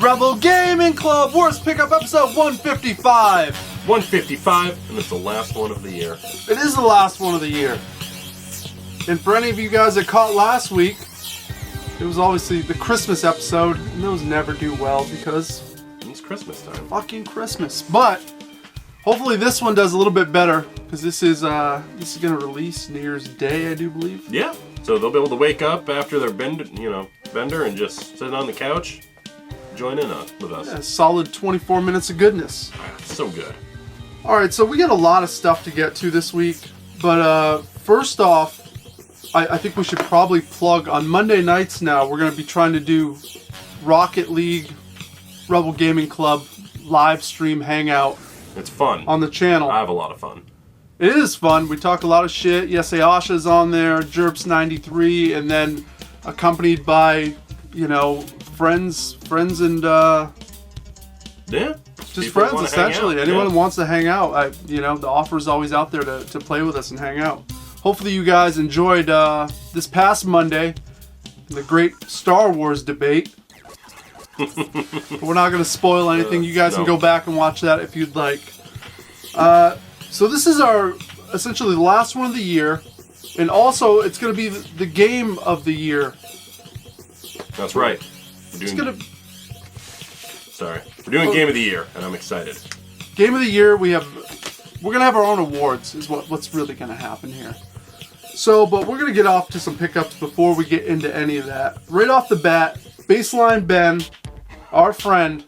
Rebel Gaming Club Worst Pickup episode 155. 155, and it's the last one of the year. It is the last one of the year. And for any of you guys that caught last week, it was obviously the Christmas episode, and those never do well because it's Christmas time. Fucking Christmas. But hopefully this one does a little bit better because this is gonna release New Year's Day, I do believe. Yeah. So they'll be able to wake up after their bender and just sit on the couch, join in with us. Yeah, solid 24 minutes of goodness. So good. All right, so we got a lot of stuff to get to this week, but first off, I think we should probably plug on Monday nights now. We're going to be trying to do Rocket League Rebel Gaming Club live stream hangout. It's fun. On the channel. I have a lot of fun. It is fun. We talk a lot of shit. Yes, Ayasha's on there, Jerps93, and then accompanied by, friends and yeah, just friends essentially. Anyone who wants to hang out, the offer's always out there to play with us and hang out. Hopefully you guys enjoyed this past Monday, the great Star Wars debate. But we're not going to spoil anything. You guys can go back and watch that if you'd like. So this is our essentially the last one of the year, and also it's going to be the game of the year. That's right. We're doing game of the year, and I'm excited. Game of the year. We're going to have our own awards. Is what's really going to happen here. So, but we're going to get off to some pickups before we get into any of that. Right off the bat, Baseline Ben, our friend.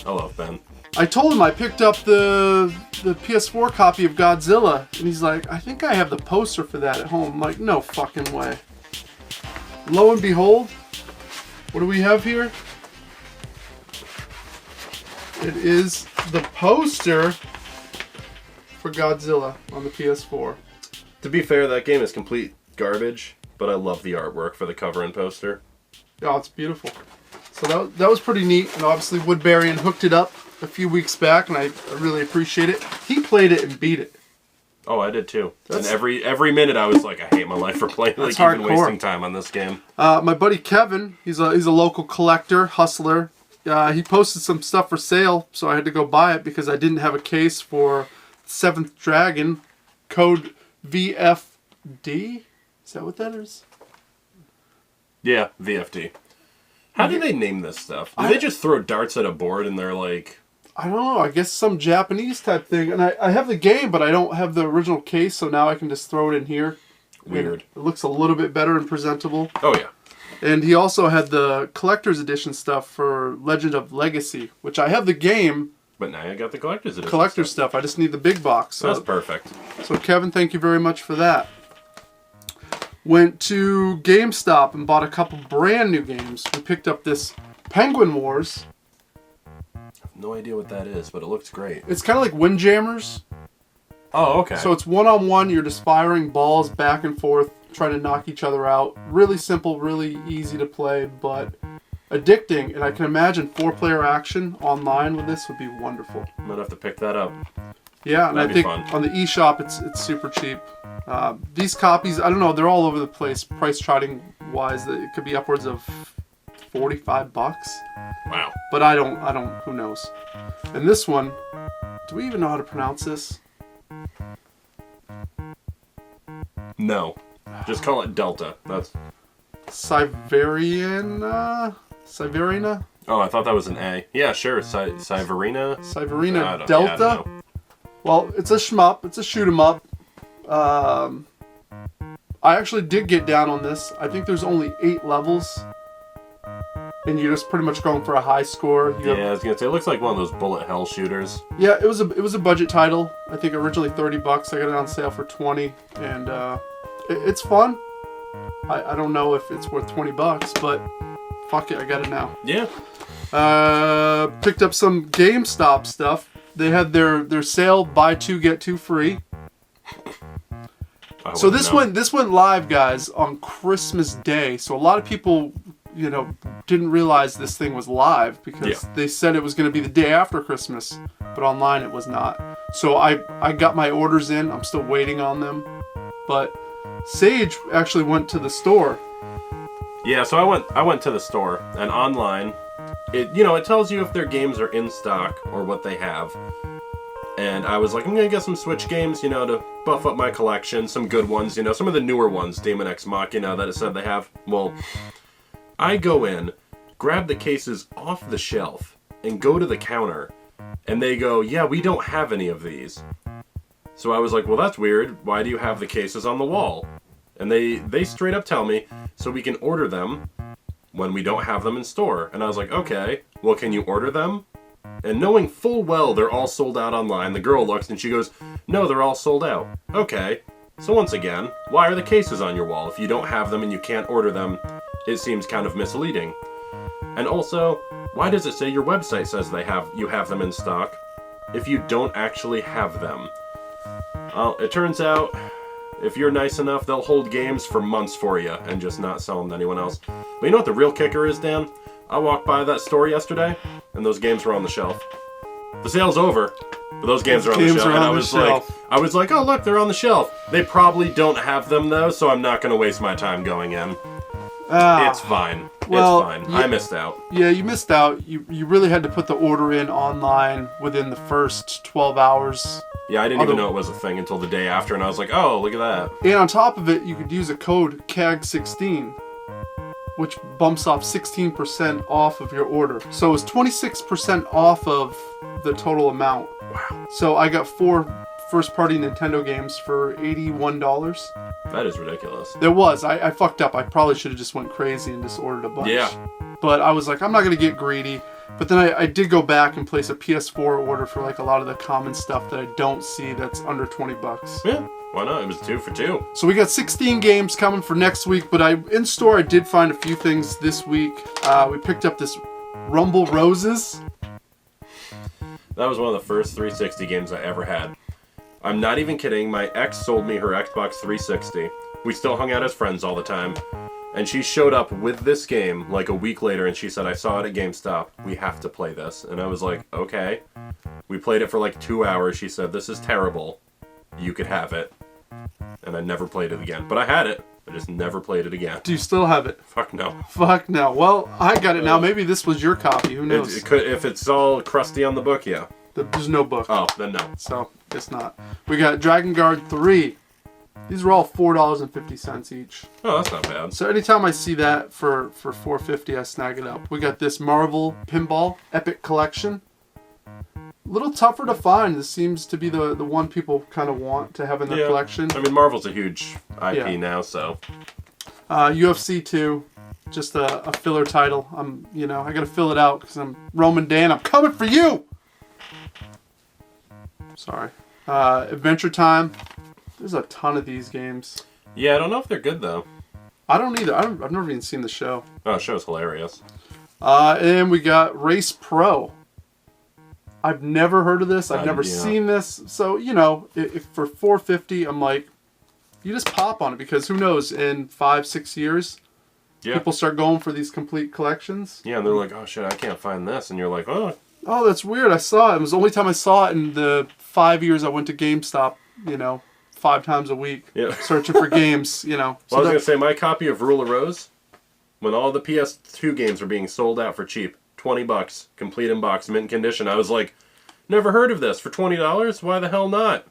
I love Ben. I told him I picked up the PS4 copy of Godzilla, and he's like, I think I have the poster for that at home. I'm like, no fucking way. Lo and behold, what do we have here? It is the poster for Godzilla on the PS4. To be fair, that game is complete garbage, but I love the artwork for the cover and poster. Oh, it's beautiful. So that was pretty neat, and obviously Woodbury hooked it up a few weeks back, and I really appreciate it. He played it and beat it. Oh, I did too. And every minute I was like, I hate my life for playing, like even wasting time on this game. My buddy Kevin, he's a local collector, hustler. He posted some stuff for sale, so I had to go buy it because I didn't have a case for 7th Dragon, code VFD. Is that what that is? Yeah, VFD. How do they name this stuff? Do they just throw darts at a board and they're like... I don't know. I guess some Japanese type thing. And I have the game, but I don't have the original case, so now I can just throw it in here. Weird. It looks a little bit better and presentable. Oh, yeah. And he also had the collector's edition stuff for Legend of Legacy, which I have the game. But now I got the collector's edition. Collector's stuff. I just need the big box. So, that's perfect. So, Kevin, thank you very much for that. Went to GameStop and bought a couple brand new games. We picked up this Penguin Wars. I have no idea what that is, but it looks great. It's kind of like Windjammers. Oh, okay. So it's one-on-one. You're just firing balls back and forth, trying to knock each other out. Really simple, really easy to play, but addicting. And I can imagine 4-player action online with this would be wonderful. Might have to pick that up. Yeah, and I think fun. On the eShop it's super cheap. These copies, I don't know, they're all over the place, price charting wise. It could be upwards of $45. Wow. But I don't. Who knows? And this one, do we even know how to pronounce this? No. Just call it Delta. That's Siberiana. Oh, I thought that was an A. Yeah, sure. Syverina. Syverina Delta. Yeah, I don't know. Well, it's a shmup. It's a shoot 'em up. I actually did get down on this. I think there's only 8 levels. And you're just pretty much going for a high score. I was gonna say, it looks like one of those bullet hell shooters. Yeah, it was a budget title. I think originally $30. I got it on sale for $20, and it's fun. I don't know if it's worth $20, but fuck it, I got it now. Yeah. Picked up some GameStop stuff. They had their sale, buy 2 get 2 free. So this went live, guys, on Christmas Day. So a lot of people, didn't realize this thing was live because they said it was going to be the day after Christmas, but online it was not. So I got my orders in. I'm still waiting on them. But Sage actually went to the store Yeah, so I went to the store, and online, it tells you if their games are in stock or what they have. And I was like, I'm gonna get some Switch games, to buff up my collection, some good ones, some of the newer ones, Daemon X Machina that it said they have. Well, I go in, grab the cases off the shelf, and go to the counter, and they go, yeah, we don't have any of these. So I was like, well, that's weird. Why do you have the cases on the wall? And they straight up tell me, so we can order them when we don't have them in store. And I was like, okay, well, can you order them? And knowing full well they're all sold out online, the girl looks and she goes, no, they're all sold out. Okay, so once again, why are the cases on your wall? If you don't have them and you can't order them, it seems kind of misleading. And also, why does it say your website says you have them in stock if you don't actually have them? Well, it turns out, if you're nice enough, they'll hold games for months for you and just not sell them to anyone else. But you know what the real kicker is, Dan? I walked by that store yesterday, and those games were on the shelf. The sale's over, but those games are on the shelf. And I was like, oh look, they're on the shelf. They probably don't have them though, so I'm not going to waste my time going in. It's fine. Well, it's fine. I missed out. Yeah, you missed out. You really had to put the order in online within the first 12 hours. Yeah, I didn't even know it was a thing until the day after, and I was like, oh, look at that. And on top of it, you could use a code CAG16, which bumps off 16% off of your order. So it was 26% off of the total amount. Wow. So I got 4 first-party Nintendo games for $81. That is ridiculous. There was. I fucked up. I probably should have just went crazy and just ordered a bunch. Yeah. But I was like, I'm not going to get greedy. But then I did go back and place a PS4 order for like a lot of the common stuff that I don't see that's under $20. Yeah, why not? It was 2 for 2. So we got 16 games coming for next week, but in store I did find a few things this week. We picked up this Rumble Roses. That was one of the first 360 games I ever had. I'm not even kidding. My ex sold me her Xbox 360. We still hung out as friends all the time. And she showed up with this game like a week later and she said, I saw it at GameStop. We have to play this. And I was like, okay. We played it for like 2 hours. She said, this is terrible. You could have it. And I never played it again. But I had it. I just never played it again. Do you still have it? Fuck no. Fuck no. Well, I got it now. Maybe this was your copy. Who knows? It could, if it's all crusty on the book, yeah. There's no book. Oh, then no. So, it's not. We got Dragon Guard 3. These were all $4.50 each. Oh, that's not bad. So anytime I see that for $4.50, I snag it up. We got this Marvel Pinball Epic Collection. A little tougher to find. This seems to be the one people kind of want to have in their collection. I mean, Marvel's a huge IP now, so. UFC 2, just a filler title. I got to fill it out because I'm Roman Dan. I'm coming for you. Sorry. Adventure Time. There's a ton of these games. Yeah, I don't know if they're good, though. I don't either. I've never even seen the show. Oh, the show's hilarious. And we got Race Pro. I've never heard of this. I've never seen this. So, if for $4.50, I'm like, you just pop on it because who knows, in 5-6 years, people start going for these complete collections. Yeah, and they're like, oh, shit, I can't find this. And you're like, oh. Oh, that's weird. I saw it. It was the only time I saw it in the 5 years I went to GameStop, 5 times a week, searching for games, Well, I was going to say, my copy of Rule of Rose, when all the PS2 games were being sold out for cheap, $20, complete in box, mint condition, I was like, never heard of this. For $20? Why the hell not?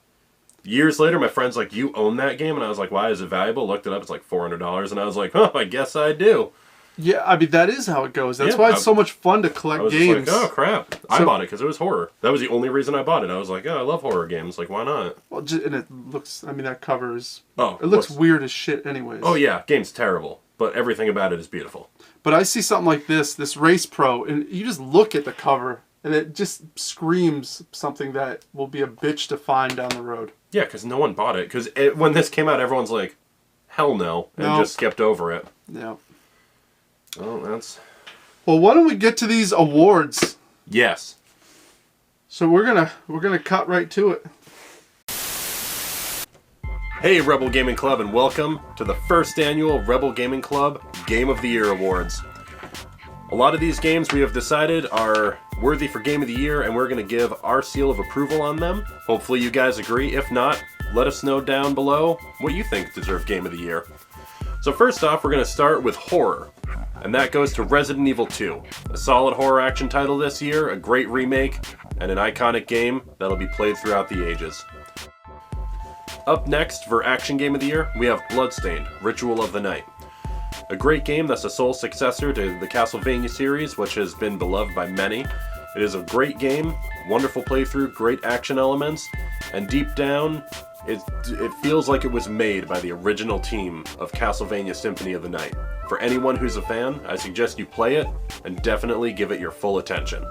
Years later, my friend's like, you own that game? And I was like, why is it valuable? Looked it up, it's like $400. And I was like, oh, I guess I do. Yeah, I mean, that is how it goes. That's why it's so much fun to collect games. Like, oh, crap. I bought it because it was horror. That was the only reason I bought it. I was like, oh, I love horror games. Like, why not? Well, and it looks, that cover is... Oh, it looks weird as shit anyways. Oh, yeah. Game's terrible. But everything about it is beautiful. But I see something like this Race Pro, and you just look at the cover, and it just screams something that will be a bitch to find down the road. Yeah, because no one bought it. Because when this came out, everyone's like, hell no. And just skipped over it. Yeah. Oh, that's... Well, why don't we get to these awards? Yes. So we're gonna cut right to it. Hey, Rebel Gaming Club, and welcome to the first annual Rebel Gaming Club Game of the Year Awards. A lot of these games we have decided are worthy for Game of the Year, and we're going to give our seal of approval on them. Hopefully you guys agree. If not, let us know down below what you think deserve Game of the Year. So first off, we're going to start with horror. And that goes to Resident Evil 2. A solid horror action title this year, a great remake, and an iconic game that'll be played throughout the ages. Up next for Action Game of the Year, we have Bloodstained: Ritual of the Night. A great game that's a sole successor to the Castlevania series, which has been beloved by many. It is a great game, wonderful playthrough, great action elements, and deep down, it feels like it was made by the original team of Castlevania Symphony of the Night. For anyone who's a fan, I suggest you play it, and definitely give it your full attention.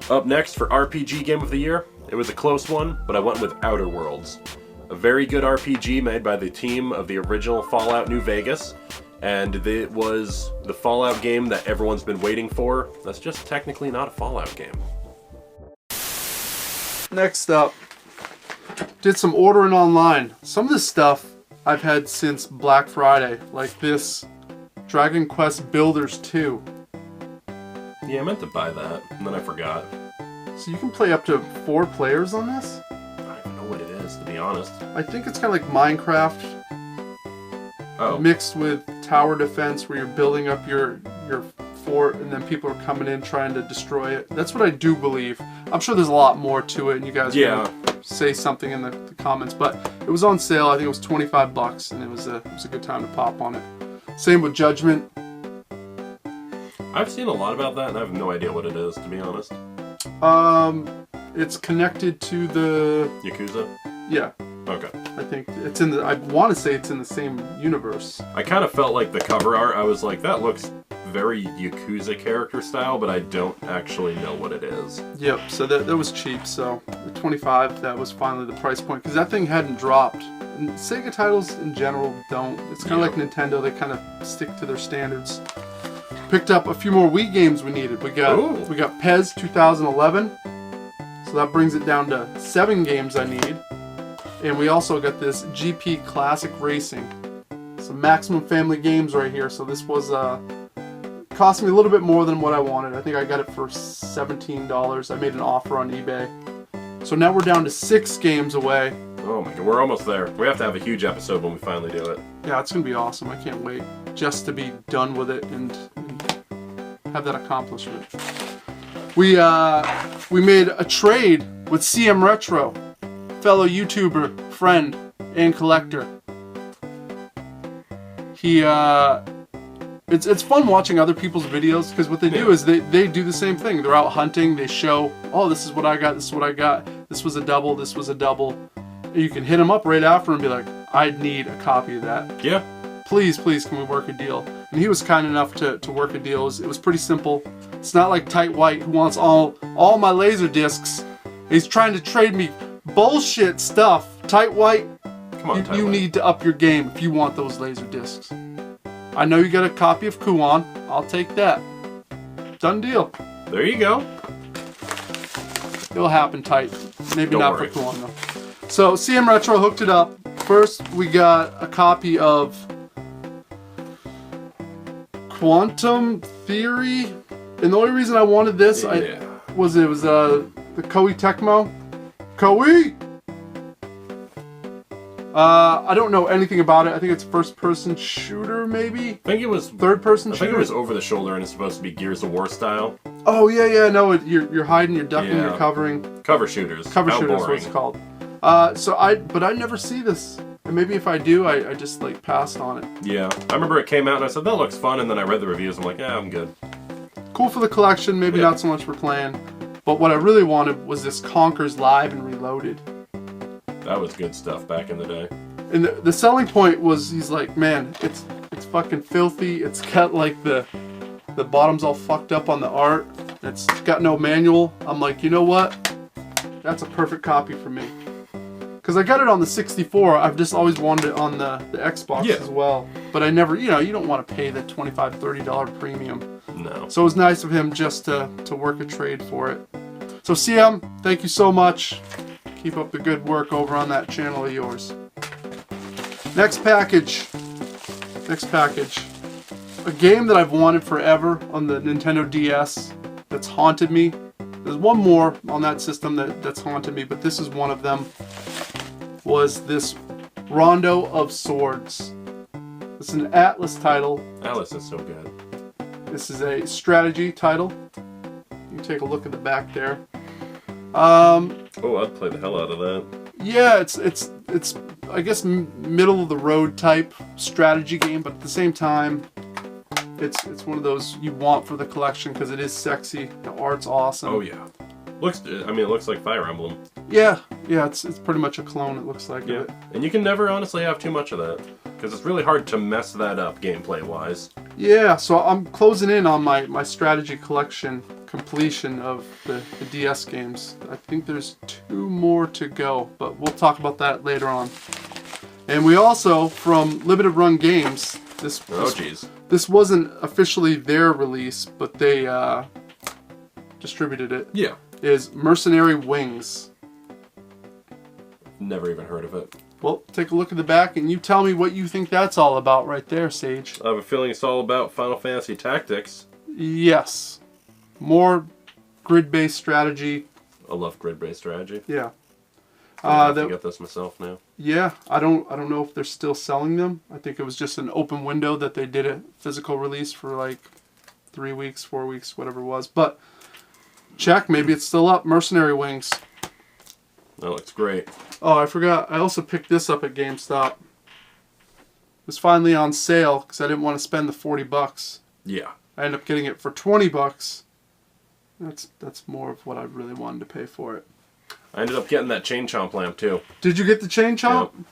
Up next for RPG Game of the Year, it was a close one, but I went with Outer Worlds. A very good RPG made by the team of the original Fallout New Vegas, and it was the Fallout game that everyone's been waiting for. That's just technically not a Fallout game. Next up, did some ordering online. Some of this stuff I've had since Black Friday, like this Dragon Quest Builders 2. Yeah, I meant to buy that, and then I forgot. So you can play up to 4 players on this? I don't even know what it is, to be honest. I think it's kind of like Minecraft mixed with tower defense, where you're building up your fort and then people are coming in trying to destroy it. That's what I do believe. I'm sure there's a lot more to it, and you guys can say something in the comments, but it was on sale. I think it was $25, and it was a good time to pop on it. Same with Judgment. I've seen a lot about that, and I have no idea what it is, to be honest. It's connected to the Yakuza? Yeah. Okay. I think it's in the. I want to say it's in the same universe. I kind of felt like the cover art. I was like, that looks very Yakuza character style, but I don't actually know what it is. Yep. So that was cheap. So the 25, that was finally the price point, because that thing hadn't dropped. And Sega titles in general don't. It's kind of like Nintendo. They kind of stick to their standards. Picked up a few more Wii games we needed. We got PES 2011. So that brings it down to 7 games I need. And we also got this GP Classic Racing. Some Maximum Family games right here. So this was cost me a little bit more than what I wanted. I think I got it for $17. I made an offer on eBay. So now we're down to 6 games away. Oh my god, we're almost there. We have to have a huge episode when we finally do it. Yeah, it's going to be awesome. I can't wait just to be done with it and have that accomplishment. We made a trade with CMretro, fellow YouTuber, friend, and collector. He it's fun watching other people's videos, because what they do is they do the same thing. They're out hunting, they show, oh, this is what I got, this is what I got, this was a double, this was a double. And you can hit them up right after and be like, I need a copy of that. Yeah. Please, can we work a deal? And he was kind enough to work a deal. It was pretty simple. It's not like Tight White, who wants all my laser discs. He's trying to trade me bullshit stuff. Tight White, come on, you need to up your game if you want those laser discs. I know you got a copy of Kuon. I'll take that. Done deal. There you go. It'll happen, Tight. Maybe not for Kuon though. So CMretro hooked it up. First, we got a copy of Quantum Theory, and the only reason I wanted this was the Koei Tecmo. Koei! I don't know anything about it. I think it's first-person shooter, maybe? I think it was third-person shooter. I think it was over the shoulder, and it's supposed to be Gears of War style. Oh yeah, no, you're hiding, you're ducking, you're covering. Cover shooters. Cover shooters, what it's called. But I never see this. And maybe if I do, I just like passed on it. Yeah, I remember it came out and I said, that looks fun, and then I read the reviews, I'm like, yeah, I'm good. Cool for the collection, maybe not so much for playing. But what I really wanted was this Conker's Live and Reloaded. That was good stuff back in the day. And the selling point was, he's like, man, it's fucking filthy. It's got like the bottom's all fucked up on the art. It's got no manual. I'm like, you know what? That's a perfect copy for me. Because I got it on the 64. I've just always wanted it on the Xbox as well. But I never, you don't want to pay the $25, $30 premium. No. So it was nice of him just to work a trade for it. So CM, thank you so much. Keep up the good work over on that channel of yours. Next package. A game that I've wanted forever on the Nintendo DS that's haunted me. There's one more on that system that's haunted me, but this is one of them. Was this Rondo of Swords. This is an Atlas title. Atlas is so good. This is a strategy title. You can take a look at the back there. I'd play the hell out of that. Yeah, it's I guess middle of the road type strategy game, but at the same time, it's one of those you want for the collection because it is sexy. The art's awesome. Oh yeah, it looks like Fire Emblem. Yeah, it's pretty much a clone. It looks like. Yeah, of it. And you can never honestly have too much of that because it's really hard to mess that up gameplay wise. Yeah, so I'm closing in on my strategy collection completion of the DS games. I think there's 2 more to go, but we'll talk about that later on. And we also, from Limited Run Games, this wasn't officially their release, but they distributed it. Yeah. Is Mercenary Wings. Never even heard of it. Well, take a look at the back and you tell me what you think that's all about right there, Sage. I have a feeling it's all about Final Fantasy Tactics. Yes. More grid-based strategy. I love grid-based strategy. Yeah. I have to get this myself now. Yeah, I don't know if they're still selling them. I think it was just an open window that they did a physical release for like 3 weeks, 4 weeks, whatever it was. But check, maybe it's still up. Mercenary Wings. That looks great. Oh, I forgot. I also picked this up at GameStop. It was finally on sale because I didn't want to spend the $40. Yeah. I ended up getting it for $20. That's more of what I really wanted to pay for it. I ended up getting that Chain Chomp lamp too. Did you get the Chain Chomp? Yep.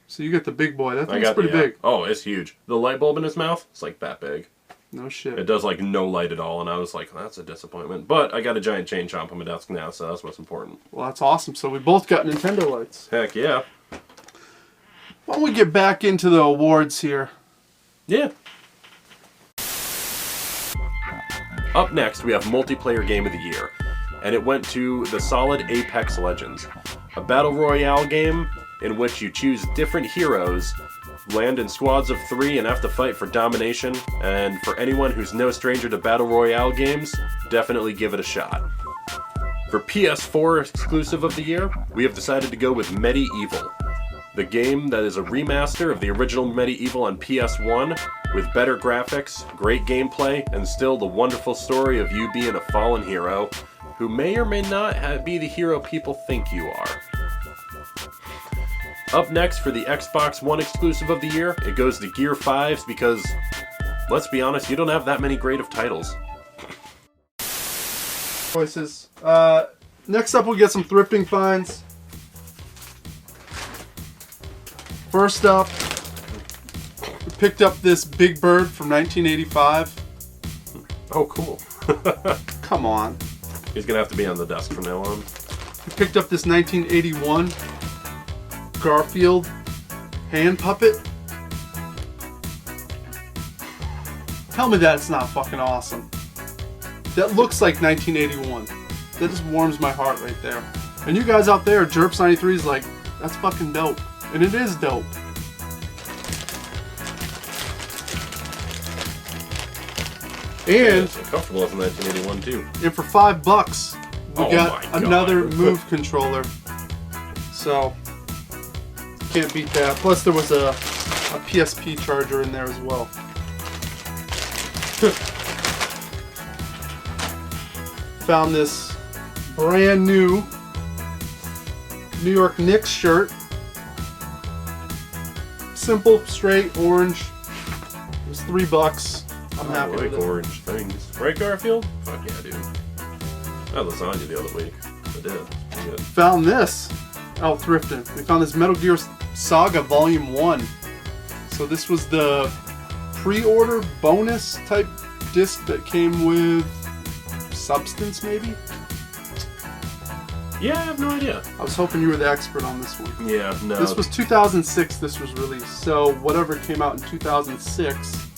So you get the big boy. That thing's pretty big. Oh, it's huge. The light bulb in his mouth, it's like that big. No shit. It does like no light at all, and I was like, that's a disappointment. But I got a giant Chain Chomp on my desk now, so that's what's important. Well, that's awesome. So we both got Nintendo lights. Heck yeah. Why don't we get back into the awards here? Yeah. Up next, we have Multiplayer Game of the Year, and it went to the solid Apex Legends, a battle royale game in which you choose different heroes, land in squads of 3, and have to fight for domination. And for anyone who's no stranger to battle royale games, definitely give it a shot. For PS4 exclusive of the year, we have decided to go with Medieval, the game that is a remaster of the original Medieval on PS1 with better graphics, great gameplay, and still the wonderful story of you being a fallen hero who may or may not be the hero people think you are. Up next for the Xbox One exclusive of the year, it goes to Gear 5s because, let's be honest, you don't have that many great of titles. Choices. Next up we'll get some thrifting finds. First up, we picked up this Big Bird from 1985. Oh, cool. Come on. He's gonna have to be on the desk from now on. We picked up this 1981 Garfield hand puppet. Tell me that's not fucking awesome. That looks like 1981. That just warms my heart right there. And you guys out there, Jerps93 is like, that's fucking dope. And it is dope. And it's comfortable as a 1981 too. And for $5, we got another Move controller. So can't beat that. Plus there was a PSP charger in there as well. Found this brand new New York Knicks shirt. Simple, straight, orange. It was $3. I'm happy with it. I like orange things. Right, Garfield? Fuck yeah, dude. I had lasagna the other week. I did. Good. Found this out thrifting. We found this Metal Gear Saga Volume 1. So this was the pre-order bonus type disc that came with Substance, maybe? Yeah, I have no idea. I was hoping you were the expert on this one. Yeah, no. This was 2006 this was released, so whatever came out in 2006,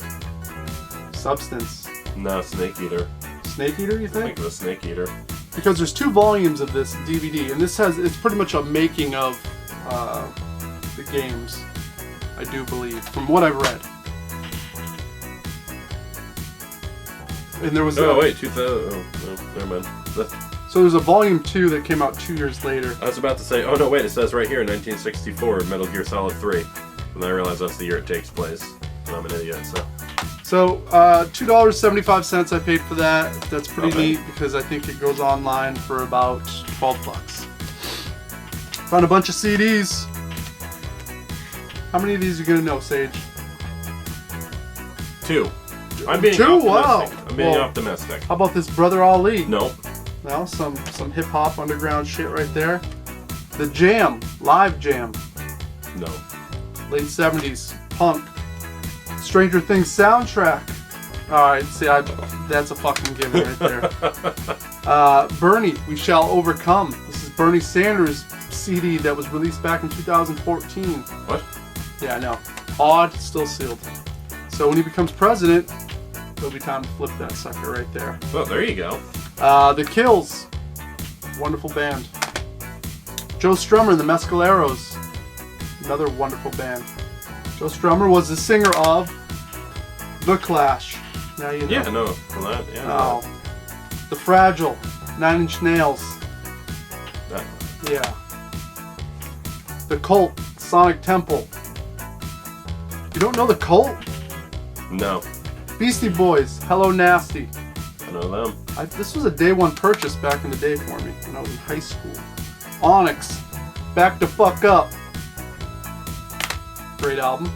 Substance. No, Snake Eater. Snake Eater, you think? I think it was Snake Eater. Because there's 2 volumes of this DVD, and it's pretty much a making of the games, I do believe, from what I've read. And there was wait, 2000. Oh, never mind. So there's a volume 2 that came out 2 years later. I was about to say, oh no, wait, it says right here, 1964, Metal Gear Solid 3. And I realize that's the year it takes place. And I'm an idiot, so. So, $2.75 I paid for that. That's pretty neat because I think it goes online for about $12. Found a bunch of CDs. How many of these are you gonna know, Sage? 2. I'm being optimistic. I'm being optimistic. How about this Brother Ali? Nope. No, some hip hop underground shit right there. The Jam, Live Jam. No. Late 70s, punk. Stranger Things soundtrack. Alright, see, that's a fucking given right there. Bernie, We Shall Overcome. This is Bernie Sanders' CD that was released back in 2014. What? Yeah, I know. Odd, still sealed. So when he becomes president, it'll be time to flip that sucker right there. Oh, there you go. The Kills. Wonderful band. Joe Strummer and the Mescaleros. Another wonderful band. Joe Strummer was the singer of The Clash. Now you know. Yeah, no. Well, that, yeah. Oh. The Fragile. 9 Inch Nails. Yeah. The Cult. Sonic Temple. You don't know The Cult? No. Beastie Boys. Hello Nasty. I know them. This was a day one purchase back in the day for me when I was in high school. Onyx. Back the Fuck Up. Great album.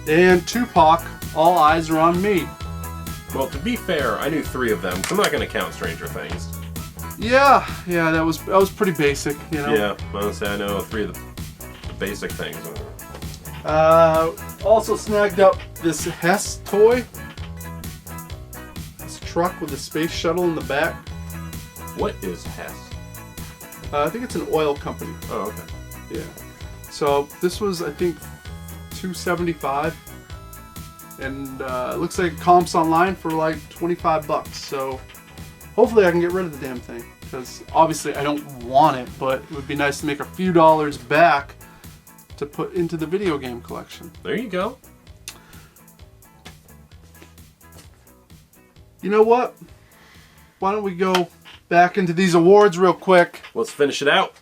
And Tupac, All Eyes Are on Me. Well, to be fair, I knew 3 of them, so I'm not going to count Stranger Things. Yeah, that was pretty basic, you know. Yeah, honestly, I know 3 of the basic things. Also snagged up this Hess toy. This truck with a space shuttle in the back. What is Hess? I think it's an oil company. Oh, okay. Yeah. So this was, I think, $275, and it looks like it comps online for like $25. So hopefully I can get rid of the damn thing, because obviously I don't want it, but it would be nice to make a few dollars back to put into the video game collection. There you go. You know what? Why don't we go back into these awards real quick? Let's finish it out.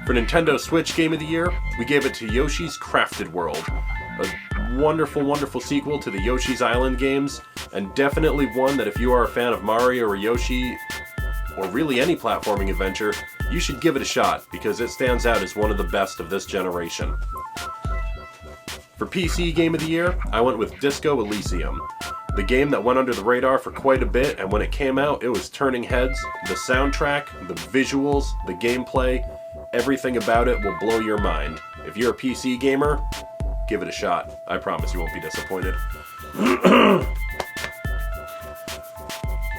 For Nintendo Switch Game of the Year, we gave it to Yoshi's Crafted World. A wonderful, wonderful sequel to the Yoshi's Island games, and definitely one that if you are a fan of Mario or Yoshi, or really any platforming adventure, you should give it a shot, because it stands out as one of the best of this generation. For PC Game of the Year, I went with Disco Elysium. The game that went under the radar for quite a bit, and when it came out, it was turning heads. The soundtrack, the visuals, the gameplay, everything about it will blow your mind. If you're a PC gamer, give it a shot. I promise you won't be disappointed.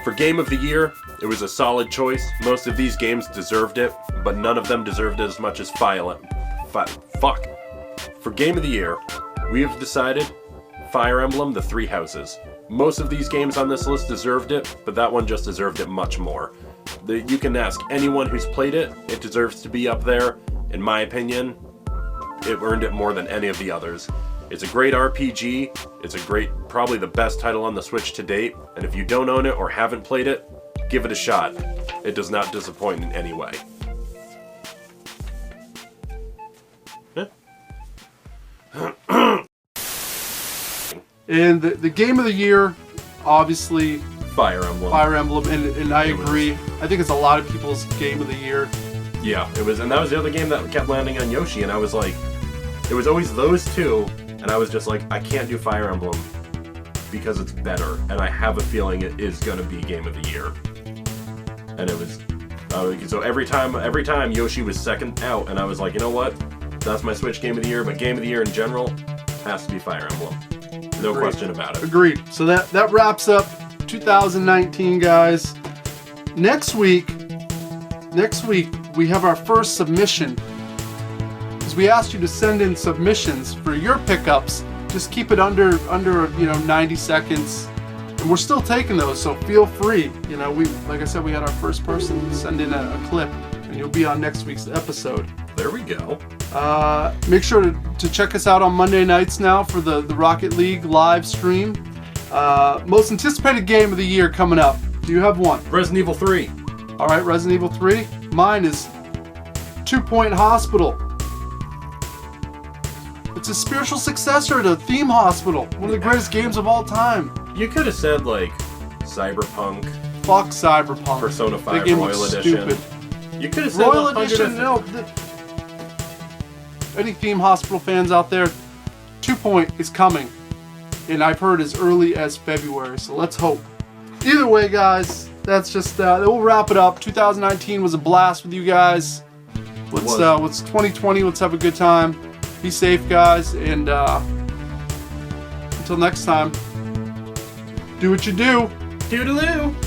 For Game of the Year, it was a solid choice. Most of these games deserved it, but none of them deserved it as much as For Game of the Year, we have decided Fire Emblem: The Three Houses. Most of these games on this list deserved it, but that one just deserved it much more. You can ask anyone who's played it, it deserves to be up there. In my opinion, it earned it more than any of the others. It's a great RPG, it's probably the best title on the Switch to date, and if you don't own it or haven't played it, give it a shot. It does not disappoint in any way. And the Game of the Year, obviously, Fire Emblem, and I agree. I think it's a lot of people's Game of the Year. Yeah, it was, and that was the other game that kept landing on Yoshi, and I was like, it was always those two, and I was just like, I can't do Fire Emblem because it's better, and I have a feeling it is going to be Game of the Year. And it was, so every time Yoshi was second out, and I was like, you know what, that's my Switch Game of the Year, but Game of the Year in general has to be Fire Emblem. No Agreed. Question about it. Agreed. So that wraps up 2019, guys. Next week we have our first submission. Because we asked you to send in submissions for your pickups. Just keep it under 90 seconds. And we're still taking those, so feel free. Like I said, we had our first person send in a clip, and you'll be on next week's episode. There we go. Make sure to check us out on Monday nights now for the Rocket League live stream. Most anticipated game of the year coming up. Do you have one? Resident Evil 3. All right, Resident Evil 3. Mine is 2 Point Hospital. It's a spiritual successor to Theme Hospital, one of the greatest games of all time. You could have said like Cyberpunk. Fuck Cyberpunk. Persona 5 Royal Edition. Stupid. You could have said Royal Edition. No. Any Theme Hospital fans out there? 2 Point is coming, and I've heard as early as February. So let's hope. Either way, guys, that's just we'll wrap it up. 2019 was a blast with you guys. What's 2020? Let's have a good time. Be safe, guys, and until next time, do what you do. Toodaloo.